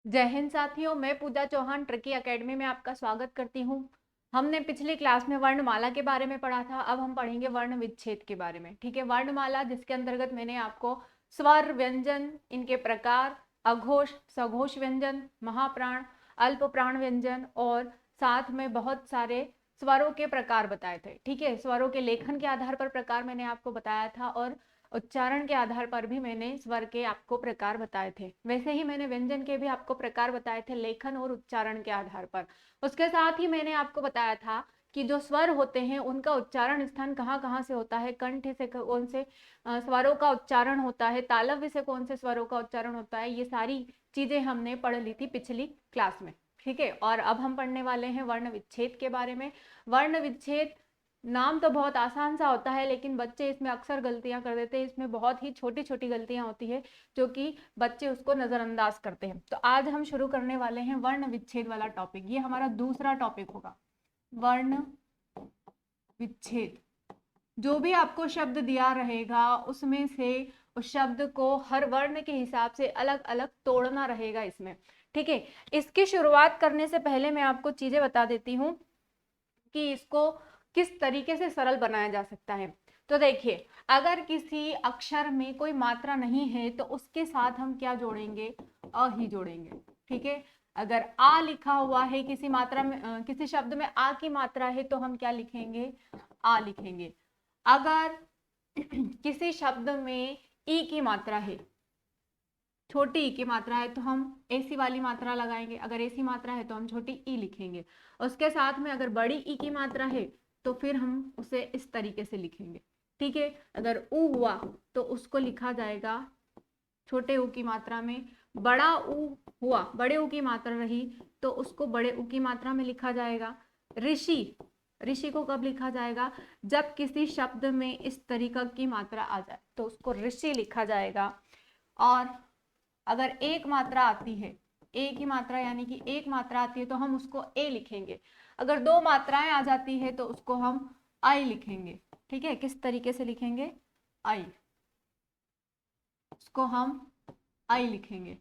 जय हिंद साथियों, मैं पूजा चौहान ट्रिकी एकेडमी में आपका स्वागत करती हूँ। हमने पिछली क्लास में वर्णमाला के बारे में पढ़ा था। अब हम पढ़ेंगे वर्ण विच्छेद के बारे में। ठीक है, वर्णमाला जिसके अंतर्गत मैंने आपको स्वर, व्यंजन, इनके प्रकार, अघोष, सघोष व्यंजन, महाप्राण, अल्प प्राण व्यंजन और साथ में बहुत सारे स्वरों के प्रकार बताए थे। ठीक है, स्वरों के लेखन के आधार पर प्रकार मैंने आपको बताया था और उच्चारण के आधार पर भी मैंने स्वर के आपको प्रकार बताए थे। वैसे ही मैंने व्यंजन के भी आपको प्रकार बताए थे लेखन और उच्चारण के आधार पर। उसके साथ ही मैंने आपको बताया था कि जो स्वर होते हैं उनका उच्चारण स्थान कहाँ कहाँ से होता है, कंठ से कौन से स्वरों का उच्चारण होता है, तालव्य से कौन से स्वरों का उच्चारण होता है। ये सारी चीजें हमने पढ़ ली थी पिछली क्लास में। ठीक है, और अब हम पढ़ने वाले हैं वर्ण विच्छेद के बारे में। वर्ण विच्छेद नाम तो बहुत आसान सा होता है, लेकिन बच्चे इसमें अक्सर गलतियां कर देते हैं। इसमें बहुत ही छोटी छोटी गलतियां होती है जो कि बच्चे उसको नजरअंदाज करते हैं। तो आज हम शुरू करने वाले हैं वर्ण विच्छेद वाला टॉपिक। ये हमारा दूसरा टॉपिक होगा, वर्ण विच्छेद। जो भी आपको शब्द दिया रहेगा उसमें से उस शब्द को हर वर्ण के हिसाब से अलग अलग तोड़ना रहेगा इसमें। ठीक है, इसकी शुरुआत करने से पहले मैं आपको चीजें बता देती हूँ कि इसको किस तरीके से सरल बनाया जा सकता है। तो देखिए, अगर किसी अक्षर में कोई मात्रा नहीं है तो उसके साथ हम क्या जोड़ेंगे? अ ही जोड़ेंगे। ठीक है, अगर आ लिखा हुआ है किसी मात्रा में, किसी शब्द में आ की मात्रा है तो हम क्या लिखेंगे? आ लिखेंगे। अगर किसी शब्द में ई की मात्रा है, छोटी ई की मात्रा है, तो हम ऐसी वाली मात्रा लगाएंगे। अगर ऐसी मात्रा है तो हम छोटी ई लिखेंगे। उसके साथ में अगर बड़ी ई की मात्रा है तो फिर हम उसे इस तरीके से लिखेंगे। ठीक है, अगर ऊ हुआ तो उसको लिखा जाएगा छोटे ऊ की मात्रा में। बड़ा ऊ हुआ, बड़े ऊ की मात्रा रही तो उसको बड़े ऊ की मात्रा में लिखा जाएगा। ऋषि, ऋषि को कब लिखा जाएगा? जब किसी शब्द में इस तरीका की मात्रा आ जाए तो उसको ऋषि लिखा जाएगा। और अगर एक मात्रा आती है, ए की मात्रा यानी कि एक मात्रा आती है तो हम उसको ए लिखेंगे। अगर दो मात्राएं आ जाती है तो उसको हम आई लिखेंगे। ठीक है, किस तरीके से लिखेंगे? आई, उसको हम आई लिखेंगे।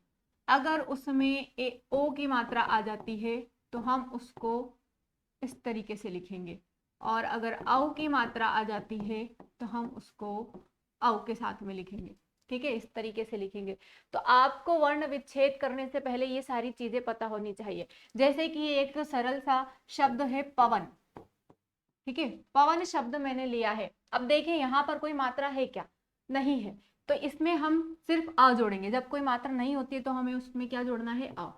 अगर उसमें ओ की मात्रा आ जाती है तो हम उसको इस तरीके से लिखेंगे। और अगर औ की मात्रा आ जाती है तो हम उसको औ के साथ में लिखेंगे। ठीक है, इस तरीके से लिखेंगे। तो आपको वर्ण विच्छेद करने से पहले ये सारी चीजें पता होनी चाहिए। जैसे कि एक सरल सा शब्द है पवन। ठीक है, पवन शब्द मैंने लिया है। अब देखिए, यहाँ पर कोई मात्रा है क्या? नहीं है। तो इसमें हम सिर्फ आ जोड़ेंगे। जब कोई मात्रा नहीं होती है तो हमें उसमें क्या जोड़ना है? आ।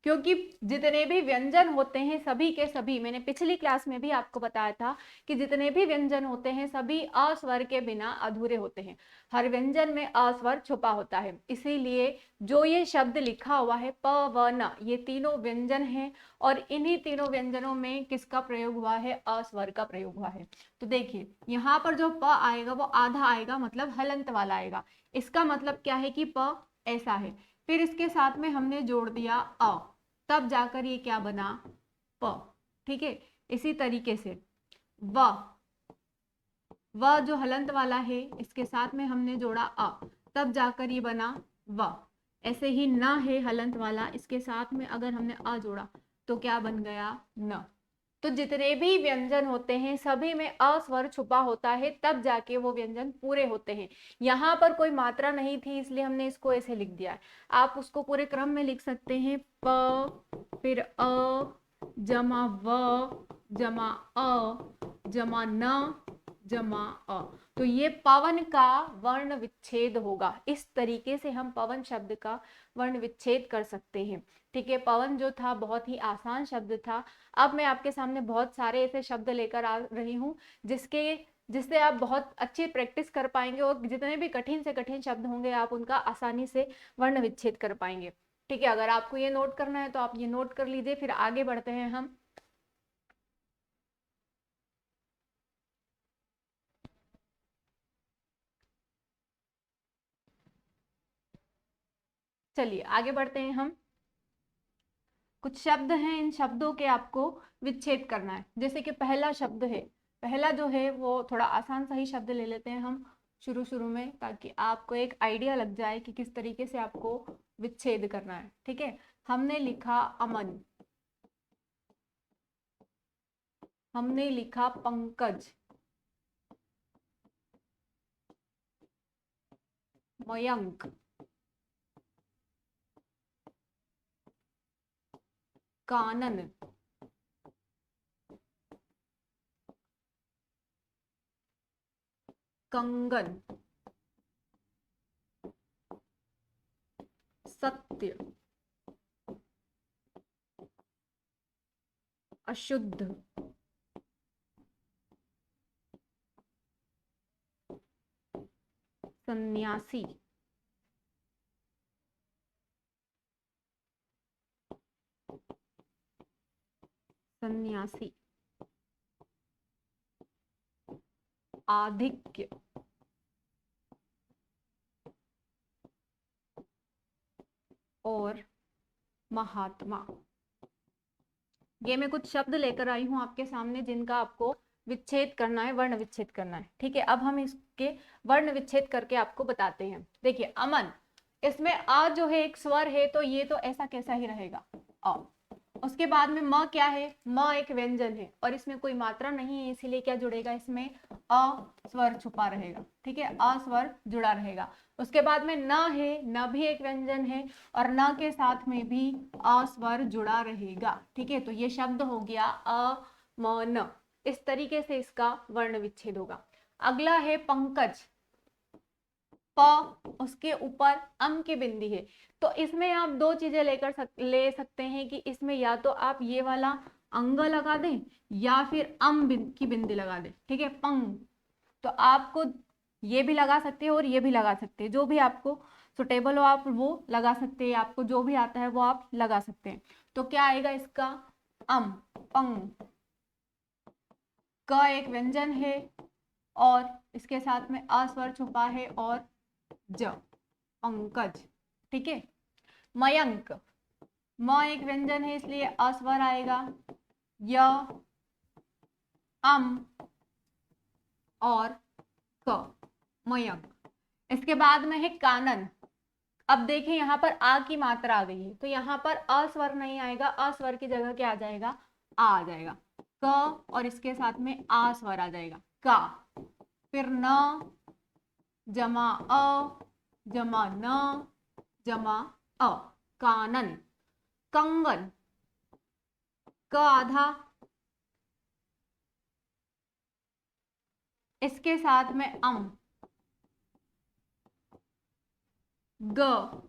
क्योंकि जितने भी व्यंजन होते हैं सभी के सभी, मैंने पिछली क्लास में भी आपको बताया था कि जितने भी व्यंजन होते हैं सभी अस्वर के बिना अधूरे होते हैं। हर व्यंजन में अस्वर छुपा होता है। इसीलिए जो ये शब्द लिखा हुआ है प व न, ये तीनों व्यंजन हैं और इन्हीं तीनों व्यंजनों में किसका प्रयोग हुआ है? अस्वर का प्रयोग हुआ है। तो देखिए, यहाँ पर जो प आएगा वो आधा आएगा, मतलब हलंत वाला आएगा। इसका मतलब क्या है कि प ऐसा है। फिर इसके साथ में हमने जोड़ दिया अ, तब जाकर ये क्या बना? प। ठीक है, इसी तरीके से व, व जो हलंत वाला है इसके साथ में हमने जोड़ा अ, तब जाकर ये बना व। ऐसे ही न है हलंत वाला, इसके साथ में अगर हमने अ जोड़ा तो क्या बन गया? न। तो जितने भी व्यंजन होते हैं सभी में अ स्वर छुपा होता है, तब जाके वो व्यंजन पूरे होते हैं। यहाँ पर कोई मात्रा नहीं थी इसलिए हमने इसको ऐसे लिख दिया है। आप उसको पूरे क्रम में लिख सकते हैं, प फिर अ जमा व जमा अ जमा न जमा अ। तो ये पवन का वर्ण विच्छेद होगा। इस तरीके से हम पवन शब्द का वर्ण विच्छेद कर सकते हैं। ठीक है, पवन जो था बहुत ही आसान शब्द था। अब मैं आपके सामने बहुत सारे ऐसे शब्द लेकर आ रही हूँ जिससे आप बहुत अच्छी प्रैक्टिस कर पाएंगे और जितने भी कठिन से कठिन शब्द होंगे आप उनका आसानी से वर्ण विच्छेद कर पाएंगे। ठीक है, अगर आपको ये नोट करना है तो आप ये नोट कर लीजिए, फिर आगे बढ़ते हैं हम। चलिए आगे बढ़ते हैं हम। कुछ शब्द हैं, इन शब्दों के आपको विच्छेद करना है। जैसे कि पहला शब्द है, पहला जो है वो थोड़ा आसान सा ही शब्द ले लेते हैं हम, शुरू शुरू में, ताकि आपको एक आइडिया लग जाए कि किस तरीके से आपको विच्छेद करना है। ठीक है, हमने लिखा अमन, हमने लिखा पंकज, मयंक, कानन, कंगन, सत्य, अशुद्ध, सन्यासी, सन्यासी, आधिक्य, और महात्मा। ये मैं कुछ शब्द लेकर आई हूं आपके सामने जिनका आपको विच्छेद करना है, वर्ण विच्छेद करना है। ठीक है, अब हम इसके वर्ण विच्छेद करके आपको बताते हैं। देखिए अमन, इसमें अ जो है एक स्वर है, तो ये तो ऐसा कैसा ही रहेगा अ। उसके बाद में म क्या है, म एक व्यंजन है और इसमें कोई मात्रा नहीं है, इसीलिए क्या जुड़ेगा, इसमें अ स्वर छुपा रहेगा। ठीक है, अ स्वर जुड़ा रहेगा। उसके बाद में न है, न भी एक व्यंजन है और न के साथ में भी अ स्वर जुड़ा रहेगा। ठीक है, तो ये शब्द हो गया अ म न। इस तरीके से इसका वर्ण विच्छेद होगा। अगला है पंकज, प, उसके ऊपर अम की बिंदी है, तो इसमें आप दो चीजें ले सकते हैं कि इसमें या तो आप ये वाला अंग लगा दें या फिर की बिंदी लगा दें। ठीक है, पंग, तो आपको ये भी लगा सकते हैं और ये भी लगा सकते हैं, जो भी आपको सुटेबल हो आप वो लगा सकते हैं, आपको जो भी आता है वो आप लगा सकते हैं। तो क्या आएगा इसका, अम, पंग, क एक व्यंजन है और इसके साथ में अ स्वर छुपा है और ज, पंकज। ठीक है, मयंक, म एक व्यंजन है इसलिए अ स्वर आएगा, य, अम और क, मयंक। इसके बाद में है कानन। अब देखें यहाँ पर आ की मात्रा आ गई है, तो यहाँ पर अ स्वर नहीं आएगा, अ स्वर की जगह क्या आ जाएगा, आ जाएगा, क और इसके साथ में आ स्वर आ जाएगा, का। फिर न जमा अ जमा न जमा अ, कानन। कंगन, क आधा, इसके साथ में अम, ग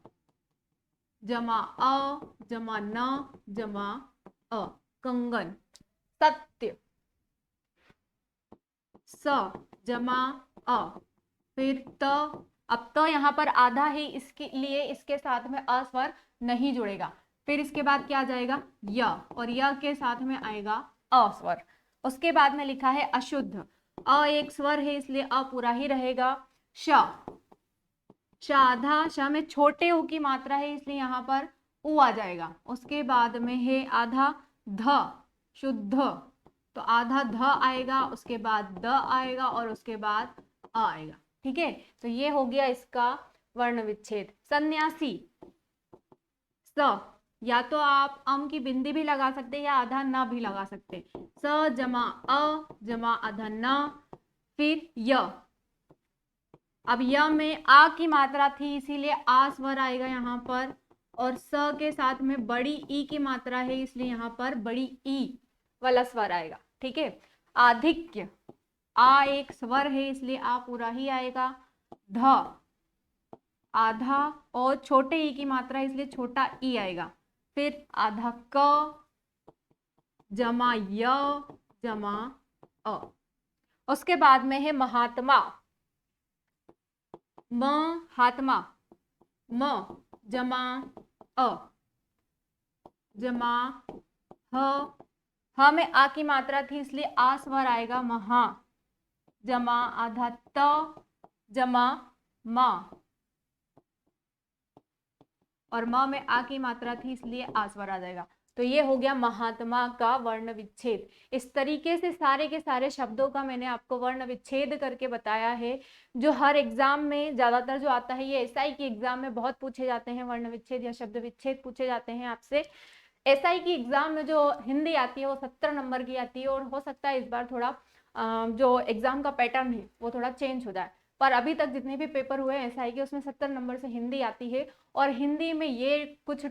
जमा अ जमा न जमा अ, कंगन। सत्य, स जमा अ, फिर त। अब तो यहाँ पर आधा ही, इसके लिए इसके साथ में अ स्वर नहीं जुड़ेगा। फिर इसके बाद क्या आ जाएगा, य, और य के साथ में आएगा अ स्वर। उसके बाद में लिखा है अशुद्ध, अ एक स्वर है इसलिए अ पूरा ही रहेगा। श, आधा, श में छोटे ऊ की मात्रा है इसलिए यहाँ पर उ आ जाएगा। उसके बाद में है आधा ध, शुद्ध, तो आधा ध आएगा, उसके बाद द आएगा और उसके बाद अ आएगा। ठीक है, तो ये हो गया इसका वर्ण विच्छेद। सन्यासी, स, या तो आप अम की बिंदी भी लगा सकते हैं या आधा न भी लगा सकते हैं। स जमा अ जमा आधा न, फिर य। अब य में आ की मात्रा थी इसीलिए आ स्वर आएगा यहाँ पर, और स के साथ में बड़ी ई की मात्रा है इसलिए यहाँ पर बड़ी ई वाला स्वर आएगा। ठीक है, आधिक्य, आ एक स्वर है इसलिए आ पूरा ही आएगा। ध, आधा और छोटे ई की मात्रा है इसलिए छोटा ई आएगा। फिर आधा क जमा य जमा अ। उसके बाद में है महात्मा, म हात्मा, म जमा अ जमा ह में आ की मात्रा थी इसलिए आ स्वर आएगा, महा, जमा आधा त जमा मा, और म में आ की मात्रा थी इसलिए आ स्वर आ जाएगा। तो ये हो गया महात्मा का वर्ण विच्छेद। इस तरीके से सारे के सारे शब्दों का मैंने आपको वर्ण विच्छेद करके बताया है, जो हर एग्जाम में ज्यादातर जो आता है, ये एसआई की एग्जाम में बहुत पूछे जाते हैं, वर्ण विच्छेद या शब्द विच्छेद पूछे जाते हैं आपसे। एसआई की एग्जाम में जो हिंदी आती है वो 70 नंबर की आती है, और हो सकता है इस बार थोड़ा जो एग्जाम का पैटर्न है वो थोड़ा चेंज हो जाए, पर अभी तक जितने भी पेपर हुए हैं एसआई के उसमें 70 नंबर से हिंदी आती है, और हिंदी में ये कुछ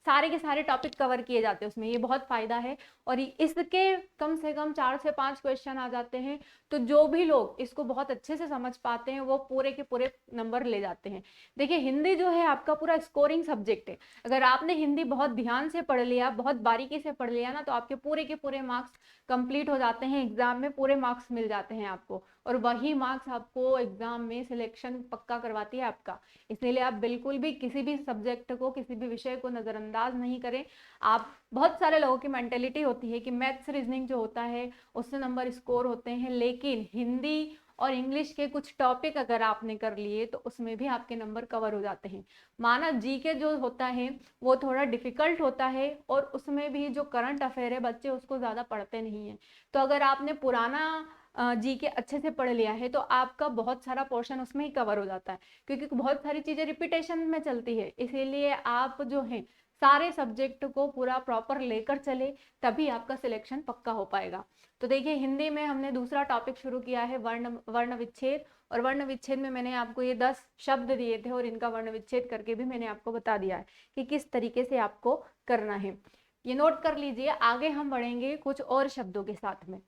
सारे के सारे टॉपिक कवर किए जाते हैं उसमें, ये बहुत फायदा है। और इसके कम से कम 4 से 5 क्वेश्चन आ जाते हैं, तो जो भी लोग इसको बहुत अच्छे से समझ पाते हैं वो पूरे के पूरे नंबर ले जाते हैं। देखिए हिंदी जो है आपका पूरा स्कोरिंग सब्जेक्ट है, अगर आपने हिंदी बहुत ध्यान से पढ़ लिया, बहुत बारीकी से पढ़ लिया ना, तो आपके पूरे के पूरे मार्क्स कंप्लीट हो जाते हैं, एग्जाम में पूरे मार्क्स मिल जाते हैं आपको, और वही मार्क्स आपको एग्जाम में सिलेक्शन पक्का करवाती है आपका। इसलिए आप बिल्कुल भी किसी भी सब्जेक्ट को, किसी भी विषय को नजरअंदाज नहीं करें। आप, बहुत सारे लोगों की मेंटेलिटी होती है कि मैथ्स रीजनिंग जो होता है उससे नंबर स्कोर होते हैं, लेकिन हिंदी और इंग्लिश के कुछ टॉपिक अगर आपने कर लिए तो उसमें भी आपके नंबर कवर हो जाते हैं। माना जीके जो होता है वो थोड़ा डिफिकल्ट होता है, और उसमें भी जो करंट अफेयर है बच्चे उसको ज़्यादा पढ़ते नहीं हैं, तो अगर आपने पुराना जीके अच्छे से पढ़ लिया है तो आपका बहुत सारा पोर्शन उसमें ही कवर हो जाता है, क्योंकि बहुत सारी चीज़ें रिपीटेशन में चलती है। इसीलिए आप जो है सारे सब्जेक्ट को पूरा प्रॉपर लेकर चले, तभी आपका सिलेक्शन पक्का हो पाएगा। तो देखिए हिंदी में हमने दूसरा टॉपिक शुरू किया है, वर्ण वर्ण विच्छेद, और वर्ण विच्छेद में मैंने आपको ये 10 शब्द दिए थे, और इनका वर्ण विच्छेद करके भी मैंने आपको बता दिया है कि किस तरीके से आपको करना है। ये नोट कर लीजिए, आगे हम बढ़ेंगे कुछ और शब्दों के साथ में।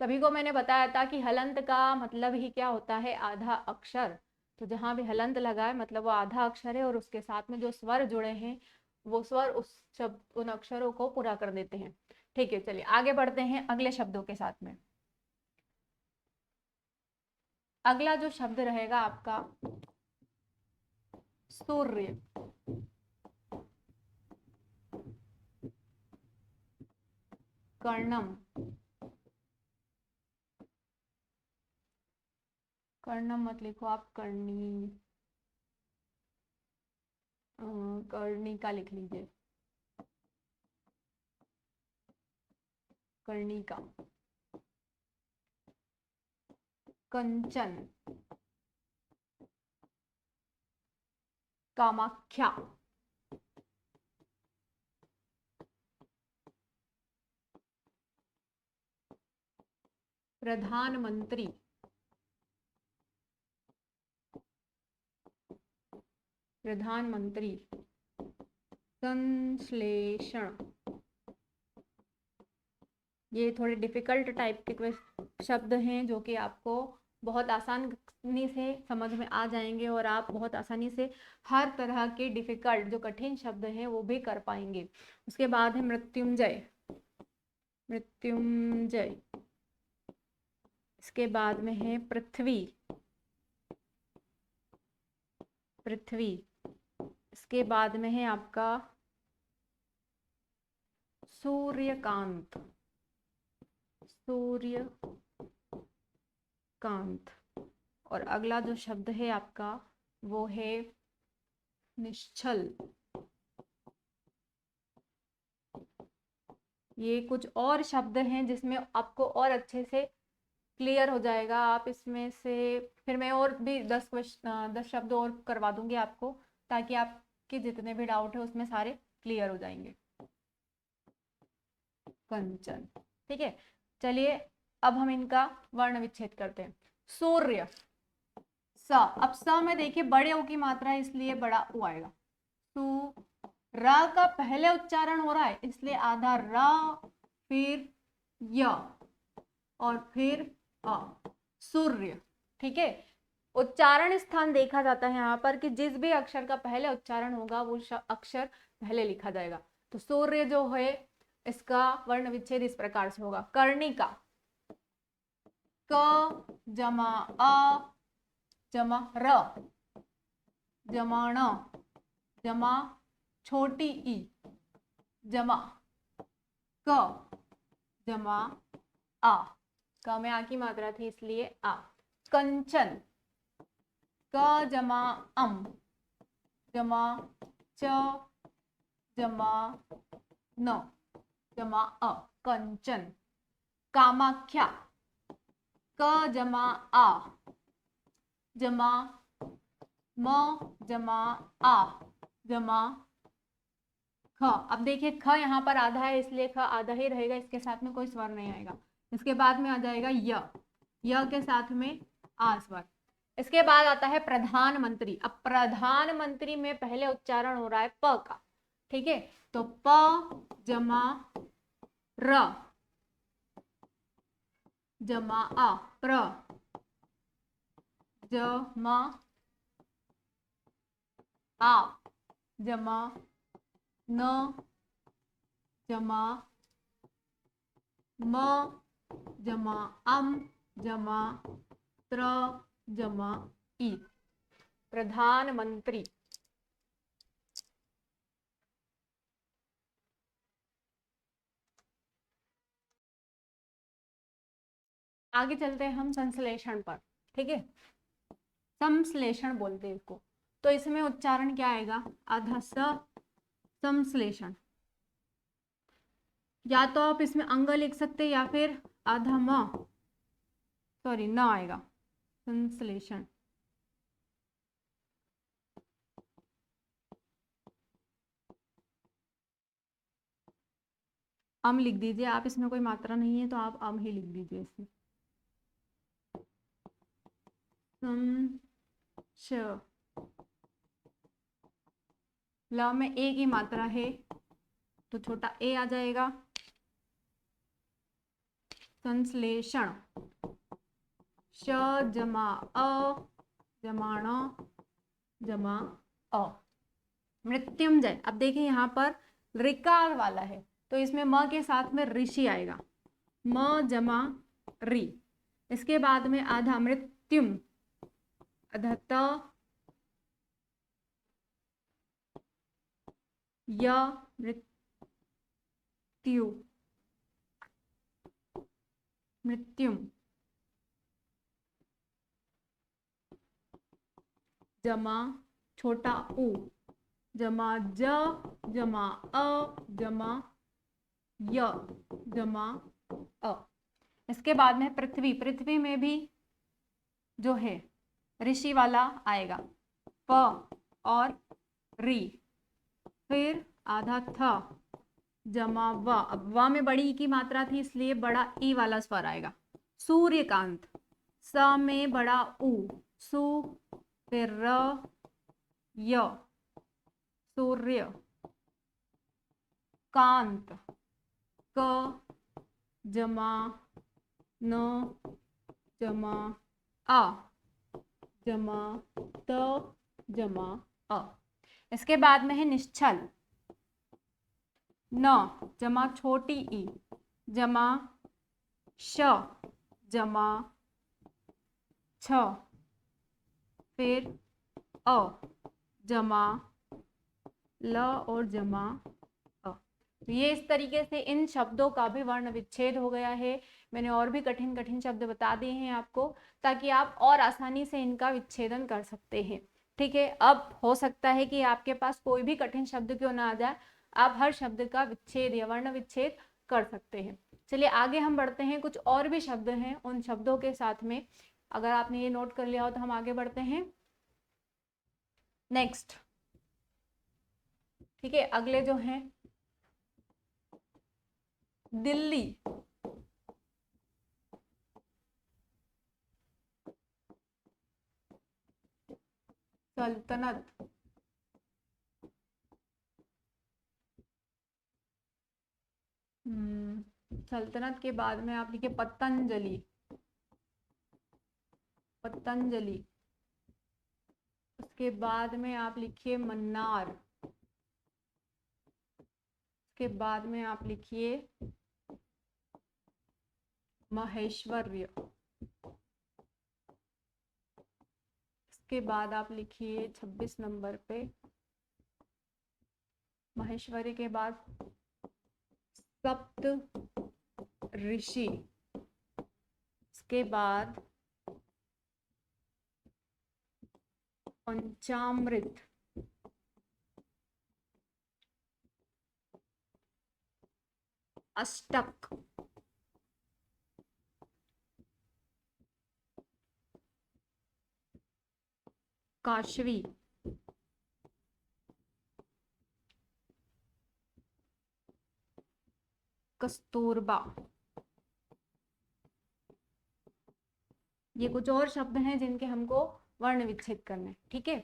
सभी को मैंने बताया था कि हलंत का मतलब ही क्या होता है, आधा अक्षर। तो जहां भी हलंत लगा है मतलब वो आधा अक्षर है, और उसके साथ में जो स्वर जुड़े हैं वो स्वर उस शब्द, उन अक्षरों को पूरा कर देते हैं। ठीक है, चलिए आगे बढ़ते हैं अगले शब्दों के साथ में। अगला जो शब्द रहेगा आपका सूर्य। कर्णम। कर्णम मत लिखो आप, कर्णी, कर्णिका लिख लीजिए, कर्णिका। कंचन। कामाख्या। प्रधानमंत्री। प्रधानमंत्री। संश्लेषण। ये थोड़े डिफिकल्ट टाइप के शब्द हैं जो कि आपको बहुत आसानी से समझ में आ जाएंगे, और आप बहुत आसानी से हर तरह के डिफिकल्ट जो कठिन शब्द हैं वो भी कर पाएंगे। उसके बाद है मृत्युंजय। मृत्युंजय। इसके बाद में है पृथ्वी। पृथ्वी। इसके बाद में है आपका सूर्यकांत। सूर्यकांत। और अगला जो शब्द है आपका वो है निश्चल। ये कुछ और शब्द हैं जिसमें आपको और अच्छे से क्लियर हो जाएगा, आप इसमें से फिर मैं और भी 10 शब्द और करवा दूंगी आपको, ताकि आपके जितने भी डाउट है उसमें सारे क्लियर हो जाएंगे। कंचन। ठीक है, चलिए अब हम इनका वर्ण विच्छेद करते हैं। सूर्य। स। अब स में देखिए बड़े ओ की मात्रा है इसलिए बड़ा ओ आएगा। सु। र का पहले उच्चारण हो रहा है इसलिए आधा र, फिर य, और फिर अ। सूर्य। ठीक है, उच्चारण स्थान देखा जाता है यहाँ पर कि जिस भी अक्षर का पहले उच्चारण होगा वो अक्षर पहले लिखा जाएगा। तो सूर्य जो है इसका वर्ण विच्छेद इस प्रकार से होगा। कर्णिका। क जमा अ जमा र जमा ण जमा छोटी ई जमा क जमा आ। क में आ की मात्रा थी इसलिए आ। कंचन, क जमा अम जमा च जमा न जमा अ, कंचन। कामाख्या, क जमा आ जमा म जमा आ जमा ख। अब देखिए ख यहाँ पर आधा है इसलिए ख आधा ही रहेगा, इसके साथ में कोई स्वर नहीं आएगा। इसके बाद में आ जाएगा य के साथ में आ स्वर। इसके बाद आता है प्रधानमंत्री। अब प्रधानमंत्री में पहले उच्चारण हो रहा है प का, ठीक है, तो प जमा र जमा आ प्र जमा आ जमा न जमा म जमा अम जमा त्र जमा ई, प्रधानमंत्री। आगे चलते हैं हम संश्लेषण पर, ठीक है, संश्लेषण बोलते हैं इसको। तो इसमें उच्चारण क्या आएगा, आधा स संश्लेषण, या तो आप इसमें अंग लिख सकते हैं या फिर आधा म, सॉरी न आएगा, संश्लेषण। अम लिख दीजिए आप, इसमें कोई मात्रा नहीं है तो आप अम ही लिख दीजिए इसमें। ल में ए की मात्रा है तो छोटा ए आ जाएगा। संश्लेषण, श जमा अ जमाण जमा अ। मृत्युंजय, अब देखिए यहाँ पर ऋकार वाला है तो इसमें म के साथ में ऋषि आएगा, म जमा री। इसके बाद में आधा मृत्युम, आधा त य मृत्यु मृत्युम जमा छोटा उ जमा ज जमा अ जमा य जमा अ। इसके बाद में पृथ्वी, पृथ्वी में भी जो है ऋषि वाला आएगा, प और री, फिर आधा थ जमा व। अब व में बड़ी ई की मात्रा थी इसलिए बड़ा ई वाला स्वर आएगा। सूर्यकांत, स में बड़ा उ, सु फिर र य, सूर्य कांत, क जमा न जमा आ जमा त जमा अ। इसके बाद में है निश्चल, न जमा छोटी ई जमा श जमा छ, फिर अ जमा ल और जमा अ। ये इस तरीके से इन शब्दों का भी वर्ण विच्छेद हो गया है। मैंने और भी कठिन कठिन शब्द बता दिए हैं आपको ताकि आप और आसानी से इनका विच्छेदन कर सकते हैं, ठीक है। अब हो सकता है कि आपके पास कोई भी कठिन शब्द क्यों ना आ जाए, आप हर शब्द का विच्छेद या वर्ण विच्छेद कर सकते हैं। चलिए आगे हम बढ़ते हैं, कुछ और भी शब्द हैं, उन शब्दों के साथ में अगर आपने ये नोट कर लिया हो तो हम आगे बढ़ते हैं नेक्स्ट, ठीक है। अगले जो हैं दिल्ली, सल्तनत, सल्तनत के बाद में आप लिखिए पतंजलि, पतंजलि। उसके बाद में आप लिखिए मन्नार, उसके बाद में आप लिखिए महेश्वर्य, इसके बाद आप लिखिए 26 नंबर पे महेश्वरी के बाद सप्त ऋषि, उसके बाद पंचामृत, अष्टक, काशवी, कस्तूरबा। ये कुछ और शब्द हैं जिनके हमको वर्ण विच्छेद करने, ठीक है।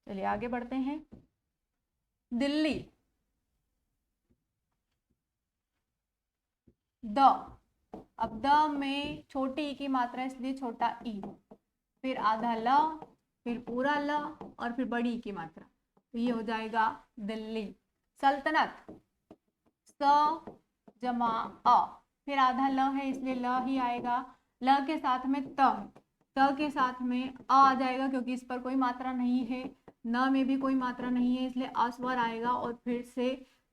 चलिए आगे बढ़ते हैं। दिल्ली, द, अब द में छोटी ई की मात्रा है इसलिए छोटा ई, फिर आधा ल, फिर पूरा ल, और फिर बड़ी ई की मात्रा, तो ये हो जाएगा दिल्ली। सल्तनत, स जमा अ, फिर आधा ल है इसलिए ल ही आएगा, ल के साथ में त के साथ में आ जाएगा क्योंकि इस पर कोई मात्रा नहीं है, न में भी कोई मात्रा नहीं है इसलिए अस्वर आएगा, और फिर से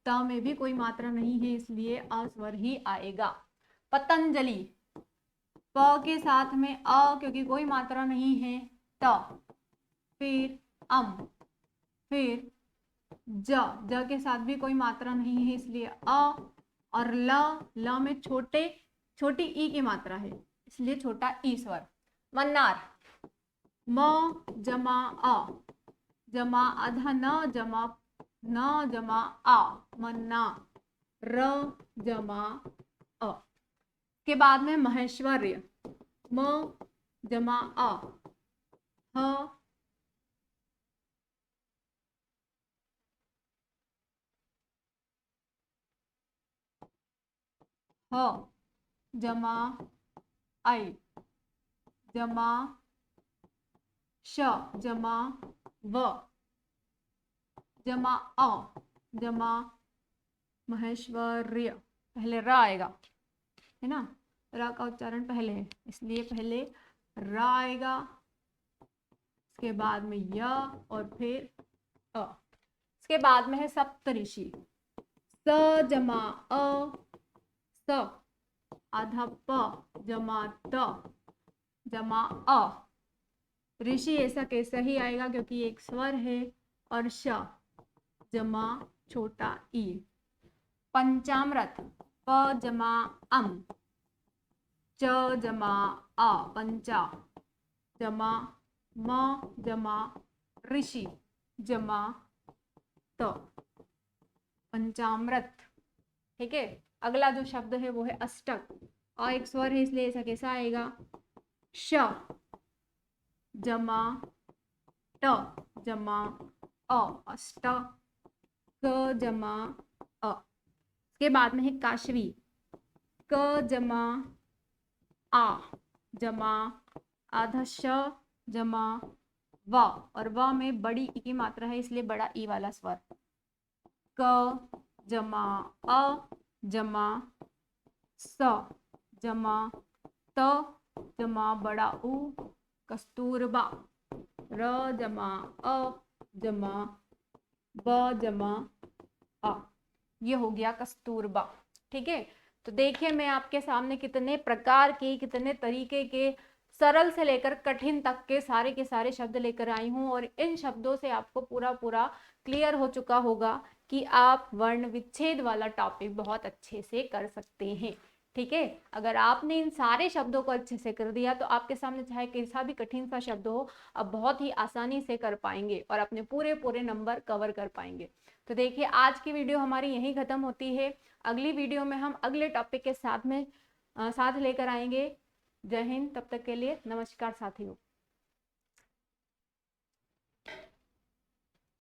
त में भी कोई मात्रा नहीं है इसलिए अस्वर ही आएगा। पतंजलि, प के साथ में अ क्योंकि कोई मात्रा नहीं है, त, फिर फिर ज के साथ भी कोई मात्रा नहीं है इसलिए अ, और ल में छोटी ई की मात्रा है इसलिए छोटा ई स्वर। मन्नार, म जमा अ, जमा आधा न जमा आ, मन्ना, र जमा अ। के बाद में महेश्वर्य, म जमा अ, ह जमा आई, जमा श जमा व, जमा अ, जमा महेश्वर्य। पहले र आएगा, है ना, र का उच्चारण पहले है इसलिए पहले र आएगा, उसके बाद में य और फिर अ। इसके बाद में है सप्तऋषि, स जमा अ, स आधा प जमा त जमा अ। ऋषि ऐसा कैसा ही आएगा क्योंकि एक स्वर है, और श जमा छोटा ई। पंचामृत, प जमा अम, च जमा आ, पंचा, जमा म जमा ऋषि, जमा त, पंचामृत, ठीक है। अगला जो शब्द है वो है अष्टक, अ एक स्वर है इसलिए ऐसा कैसा आएगा, श जमा ट जमा अ, अष्टक, क जमा अ। इसके बाद में है काशवी, क जमा आ, जमा आधा श जमा व, और व में बड़ी ई की मात्रा है इसलिए बड़ा ई वाला स्वर, क जमा अ जमा स जमा त जमा बड़ा उ, कस्तूरबा, र जमा अ जमा ब जमा आ। ये हो गया कस्तूरबा, ठीक है। तो देखिए मैं आपके सामने कितने प्रकार के, कितने तरीके के, सरल से लेकर कठिन तक के सारे शब्द लेकर आई हूँ, और इन शब्दों से आपको पूरा क्लियर हो चुका होगा कि आप वर्ण विच्छेद वाला टॉपिक बहुत अच्छे से कर सकते हैं, ठीक है। अगर आपने इन सारे शब्दों को अच्छे से कर दिया तो आपके सामने चाहे कैसा भी कठिन सा शब्द हो, आप बहुत ही आसानी से कर पाएंगे और अपने पूरे नंबर कवर कर पाएंगे। तो देखिए आज की वीडियो हमारी यहीं खत्म होती है। अगली वीडियो में हम अगले टॉपिक के साथ लेकर आएंगे। जय हिंद, तब तक के लिए नमस्कार साथियों।